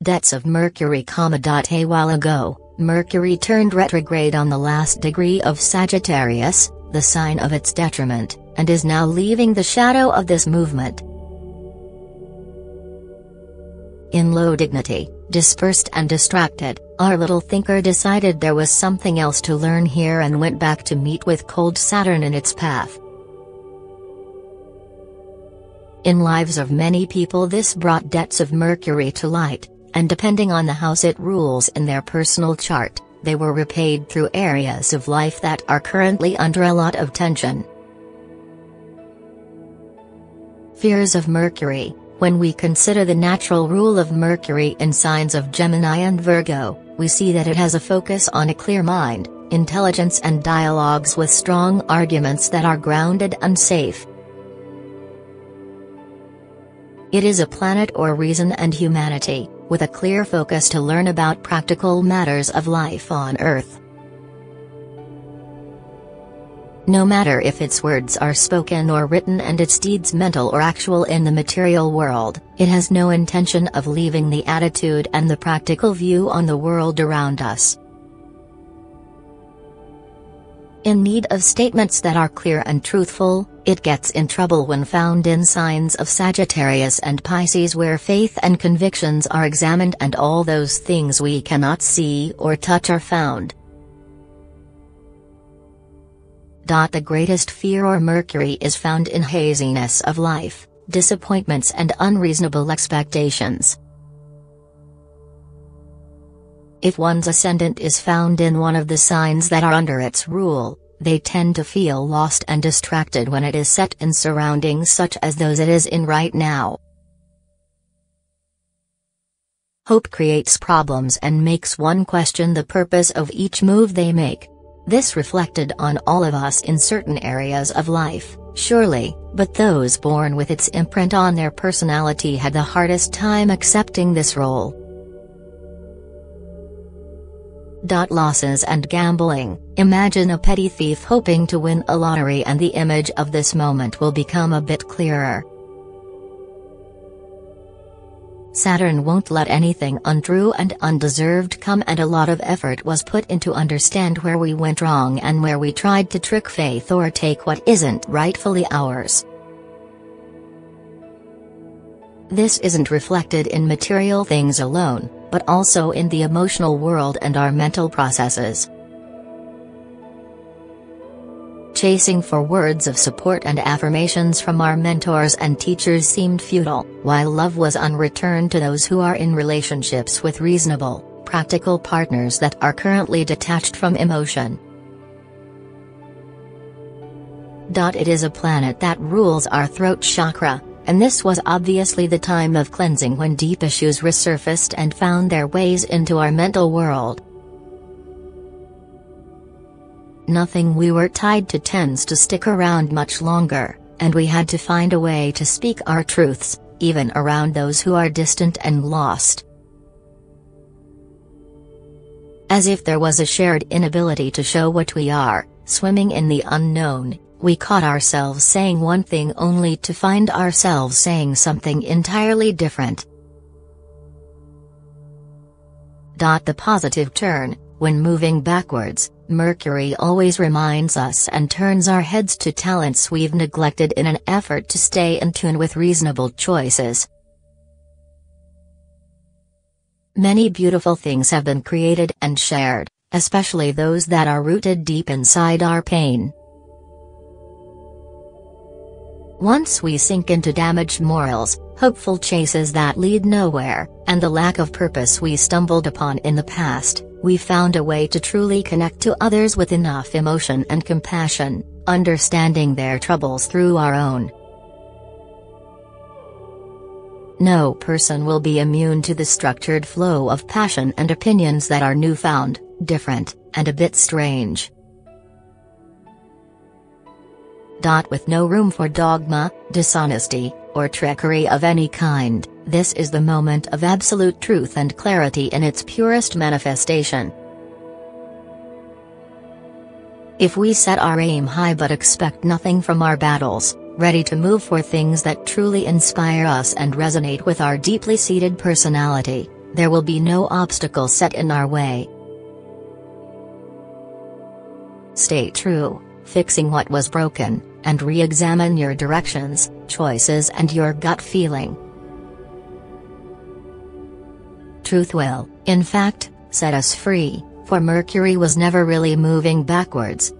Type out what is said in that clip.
Debts of Mercury, a while ago, Mercury turned retrograde on the last degree of Sagittarius, the sign of its detriment, and is now leaving the shadow of this movement. In low dignity, dispersed and distracted, our little thinker decided there was something else to learn here and went back to meet with cold Saturn in its path. In lives of many people, this brought debts of Mercury to light, and depending on the house it rules in their personal chart, they were repaid through areas of life that are currently under a lot of tension. Fears of Mercury. When we consider the natural rule of Mercury in signs of Gemini and Virgo, we see that it has a focus on a clear mind, intelligence and dialogues with strong arguments that are grounded and safe. It is a planet or reason and humanity, with a clear focus to learn about practical matters of life on Earth. No matter if its words are spoken or written and its deeds mental or actual in the material world, it has no intention of leaving the attitude and the practical view on the world around us. In need of statements that are clear and truthful, it gets in trouble when found in signs of Sagittarius and Pisces, where faith and convictions are examined and all those things we cannot see or touch are found. The greatest fear or Mercury is found in haziness of life, disappointments and unreasonable expectations. If one's ascendant is found in one of the signs that are under its rule, they tend to feel lost and distracted when it is set in surroundings such as those it is in right now. Hope creates problems and makes one question the purpose of each move they make. This reflected on all of us in certain areas of life, surely, but those born with its imprint on their personality had the hardest time accepting this role. Losses and gambling. Imagine a petty thief hoping to win a lottery, and the image of this moment will become a bit clearer. Saturn won't let anything untrue and undeserved come, and a lot of effort was put into understand where we went wrong and where we tried to trick faith or take what isn't rightfully ours. This isn't reflected in material things alone, but also in the emotional world and our mental processes. Chasing for words of support and affirmations from our mentors and teachers seemed futile, while love was unreturned to those who are in relationships with reasonable, practical partners that are currently detached from emotion. It is a planet that rules our throat chakra, and this was obviously the time of cleansing when deep issues resurfaced and found their ways into our mental world. Nothing we were tied to tends to stick around much longer, and we had to find a way to speak our truths, even around those who are distant and lost. As if there was a shared inability to show what we are, swimming in the unknown, we caught ourselves saying one thing only to find ourselves saying something entirely different. The positive turn. When moving backwards, Mercury always reminds us and turns our heads to talents we've neglected in an effort to stay in tune with reasonable choices. Many beautiful things have been created and shared, especially those that are rooted deep inside our pain. Once we sink into damaged morals, hopeful chases that lead nowhere, and the lack of purpose we stumbled upon in the past, we found a way to truly connect to others with enough emotion and compassion, understanding their troubles through our own. No person will be immune to the structured flow of passion and opinions that are newfound, different, and a bit strange. With no room for dogma, dishonesty, or trickery of any kind, this is the moment of absolute truth and clarity in its purest manifestation. If we set our aim high but expect nothing from our battles, ready to move for things that truly inspire us and resonate with our deeply seated personality, There will be no obstacle set in our way. Stay true, fixing what was broken, and re-examine your directions, choices and your gut feeling. Truth will, in fact, set us free, for Mercury was never really moving backwards,